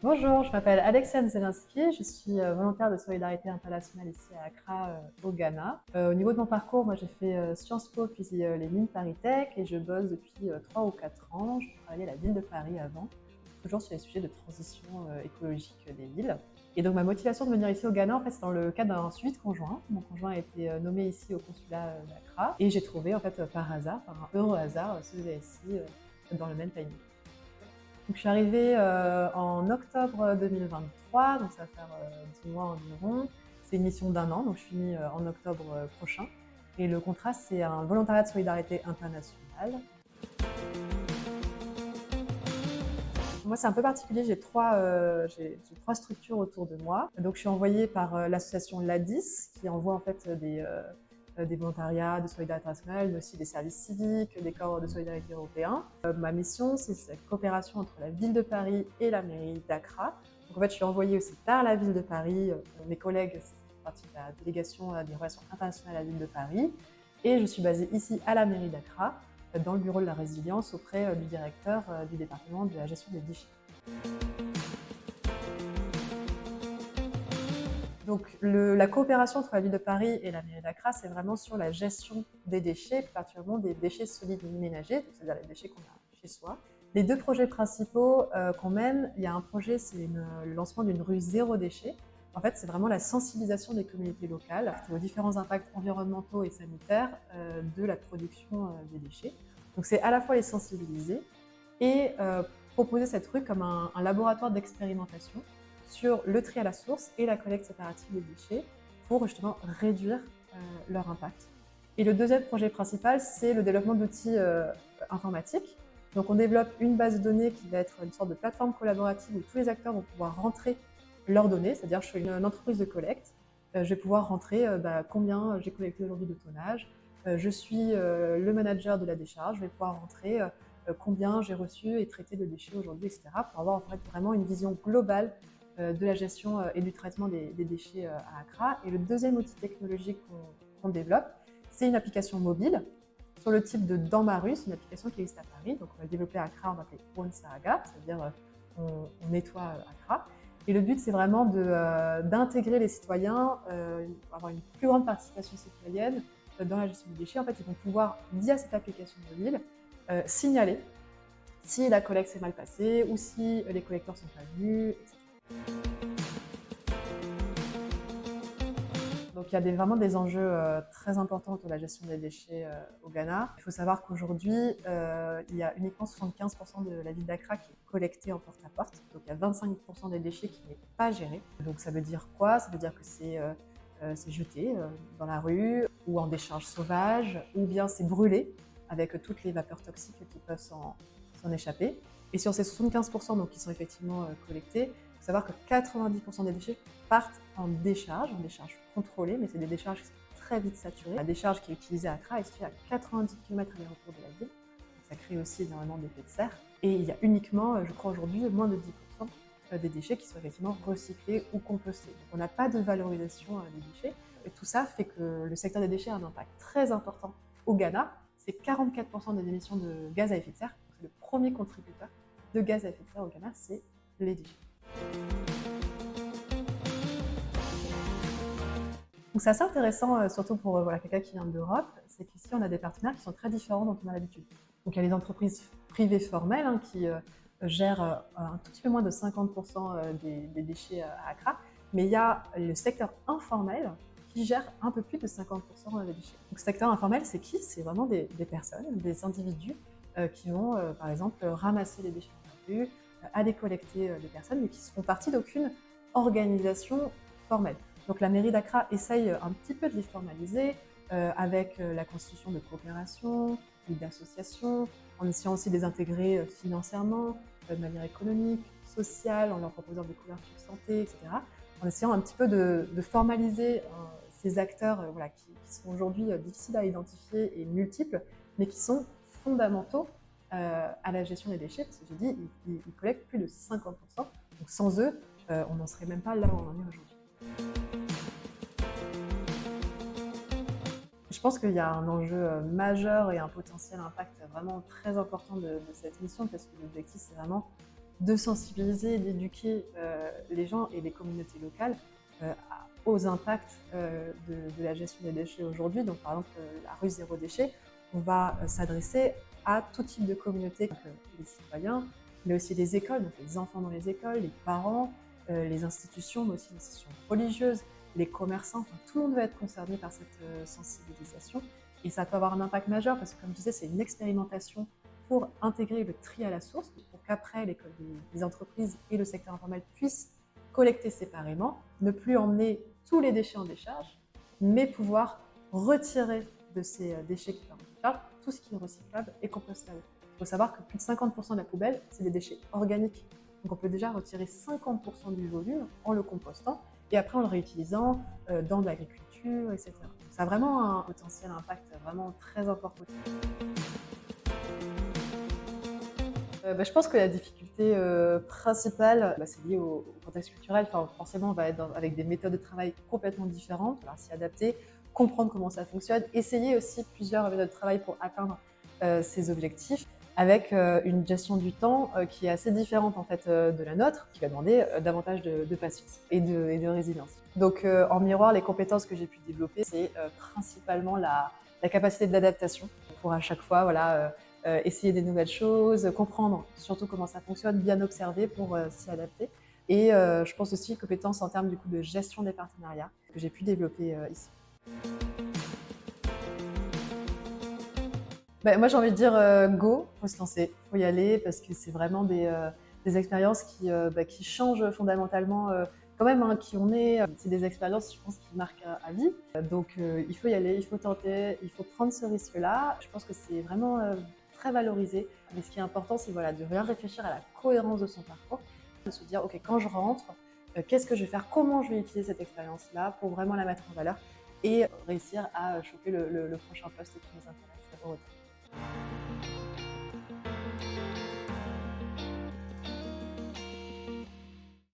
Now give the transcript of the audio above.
Bonjour, je m'appelle Alexiane Zelinski, je suis volontaire de solidarité internationale ici à Accra, au Ghana. Au niveau de mon parcours, moi j'ai fait Sciences Po puis les mines Paris Tech et je bosse depuis 3 ou 4 ans. Je travaillais à la ville de Paris avant, toujours sur les sujets de transition écologique des villes. Et donc ma motivation de venir ici au Ghana, en fait, c'est dans le cadre d'un suivi de conjoint. Mon conjoint a été nommé ici au consulat d'Accra et j'ai trouvé en fait par hasard, par un heureux hasard, ce VSI dans le même timing. Donc, je suis arrivée en octobre 2023, donc ça va faire 10 mois environ. C'est une mission d'un an, donc je finis en octobre prochain. Et le contrat, c'est un volontariat de solidarité internationale. Moi, c'est un peu particulier, j'ai trois structures autour de moi. Donc, je suis envoyée par l'association LADIS, qui envoie en fait des volontariats de solidarité internationale, mais aussi des services civiques, des corps de solidarité européens. Ma mission, c'est cette coopération entre la ville de Paris et la mairie d'Accra. Donc, en fait, je suis envoyée aussi par la ville de Paris. Mes collègues font partie de la délégation des relations internationales à la ville de Paris. Et je suis basée ici à la mairie d'Accra, dans le bureau de la résilience auprès du directeur du département de la gestion des déchets. Donc la coopération entre la ville de Paris et la mairie d'Accra, c'est vraiment sur la gestion des déchets, particulièrement des déchets solides ménagers, c'est-à-dire les déchets qu'on a chez soi. Les deux projets principaux qu'on mène, il y a un projet, c'est le lancement d'une rue zéro déchet. En fait, c'est vraiment la sensibilisation des communautés locales aux différents impacts environnementaux et sanitaires de la production des déchets. Donc c'est à la fois les sensibiliser et proposer cette rue comme un laboratoire d'expérimentation sur le tri à la source et la collecte séparative des déchets pour justement réduire leur impact. Et le deuxième projet principal, c'est le développement d'outils informatiques. Donc on développe une base de données qui va être une sorte de plateforme collaborative où tous les acteurs vont pouvoir rentrer leurs données, c'est-à-dire je suis une entreprise de collecte, je vais pouvoir rentrer combien j'ai collecté aujourd'hui de tonnage, je suis le manager de la décharge, je vais pouvoir rentrer combien j'ai reçu et traité de déchets aujourd'hui, etc., pour avoir en fait vraiment une vision globale de la gestion et du traitement des déchets à Accra. Et le deuxième outil technologique qu'on développe, c'est une application mobile sur le type de Dans ma rue, c'est une application qui existe à Paris. Donc on va le développer à Accra, on va l'appeler One Saraga, c'est-à-dire on nettoie Accra. Et le but, c'est vraiment d'intégrer les citoyens, avoir une plus grande participation citoyenne dans la gestion des déchets. En fait, ils vont pouvoir, via cette application mobile, signaler si la collecte s'est mal passée ou si les collecteurs sont pas venus, etc. Donc il y a vraiment des enjeux très importants autour de la gestion des déchets au Ghana. Il faut savoir qu'aujourd'hui, il y a uniquement 75% de la ville d'Accra qui est collectée en porte-à-porte. Donc il y a 25% des déchets qui n'est pas géré. Donc ça veut dire quoi? Ça veut dire que c'est jeté dans la rue ou en décharge sauvage, ou bien c'est brûlé avec toutes les vapeurs toxiques qui peuvent s'en échapper. Et sur ces 75% donc, qui sont effectivement collectés, il faut savoir que 90% des déchets partent en décharge contrôlée, mais c'est des décharges qui sont très vite saturées. La décharge qui est utilisée à Accra est située à 90 km à l'aéroport de la ville, donc ça crée aussi énormément d'effets de serre. Et il y a uniquement, je crois aujourd'hui, moins de 10% des déchets qui sont effectivement recyclés ou compostés. Donc on n'a pas de valorisation des déchets. Et tout ça fait que le secteur des déchets a un impact très important au Ghana. C'est 44% des émissions de gaz à effet de serre. C'est le premier contributeur de gaz à effet de serre au Ghana, c'est les déchets. Donc c'est assez intéressant, surtout pour voilà, quelqu'un qui vient d'Europe, c'est qu'ici on a des partenaires qui sont très différents dont on a l'habitude. Donc il y a les entreprises privées formelles qui gèrent un tout petit peu moins de 50% des déchets à Accra, mais il y a le secteur informel qui gère un peu plus de 50% des déchets. Donc ce secteur informel, c'est qui? C'est vraiment des personnes, des individus qui vont par exemple ramasser les déchets dans la rue, aller collecter des personnes, mais qui ne font partie d'aucune organisation formelle. Donc la mairie d'Accra essaye un petit peu de les formaliser avec la constitution de coopérations ou d'associations, en essayant aussi de les intégrer financièrement, de manière économique, sociale, en leur proposant des couvertures santé, etc. En essayant un petit peu de formaliser ces acteurs voilà, qui sont aujourd'hui difficiles à identifier et multiples, mais qui sont fondamentaux à la gestion des déchets, parce que j'ai dit, ils collectent plus de 50%. Donc sans eux, on n'en serait même pas là où on en est aujourd'hui. Je pense qu'il y a un enjeu majeur et un potentiel impact vraiment très important de cette mission, parce que l'objectif, c'est vraiment de sensibiliser et d'éduquer les gens et les communautés locales aux impacts de la gestion des déchets aujourd'hui. Donc par exemple, la rue zéro déchet, on va s'adresser à tout type de communauté, donc, les citoyens, mais aussi les écoles, donc les enfants dans les écoles, les parents, les institutions, mais aussi les institutions religieuses, les commerçants, enfin, tout le monde va être concerné par cette sensibilisation. Et ça peut avoir un impact majeur parce que, comme je disais, c'est une expérimentation pour intégrer le tri à la source, pour qu'après les entreprises et le secteur informel puissent collecter séparément, ne plus emmener tous les déchets en décharge, mais pouvoir retirer de ces déchets qui sont en décharge tout ce qui est recyclable et compostable. Il faut savoir que plus de 50% de la poubelle, c'est des déchets organiques. Donc on peut déjà retirer 50% du volume en le compostant et après en le réutilisant dans de l'agriculture, etc. Donc ça a vraiment un potentiel impact vraiment très important. Je pense que la difficulté principale, c'est lié au contexte culturel. Enfin, forcément, on va être avec des méthodes de travail complètement différentes, alors s'y adapter, comprendre comment ça fonctionne, essayer aussi plusieurs méthodes de travail pour atteindre ces objectifs, avec une gestion du temps qui est assez différente en fait de la nôtre, qui va demander davantage de patience et de résilience. Donc en miroir, les compétences que j'ai pu développer, c'est principalement la capacité d'adaptation pour à chaque fois, voilà, essayer des nouvelles choses, comprendre surtout comment ça fonctionne, bien observer pour s'y adapter. Et je pense aussi compétences en termes du coup de gestion des partenariats que j'ai pu développer ici. Moi j'ai envie de dire go, faut se lancer, faut y aller parce que c'est vraiment des expériences qui changent fondamentalement quand même hein, qui on est. C'est des expériences je pense qui marquent à vie. Donc il faut y aller, il faut tenter, il faut prendre ce risque-là. Je pense que c'est vraiment très valorisé. Mais ce qui est important c'est voilà, de bien réfléchir à la cohérence de son parcours, de se dire ok quand je rentre, qu'est-ce que je vais faire, comment je vais utiliser cette expérience-là pour vraiment la mettre en valeur et réussir à choper le prochain poste qui nous intéresse.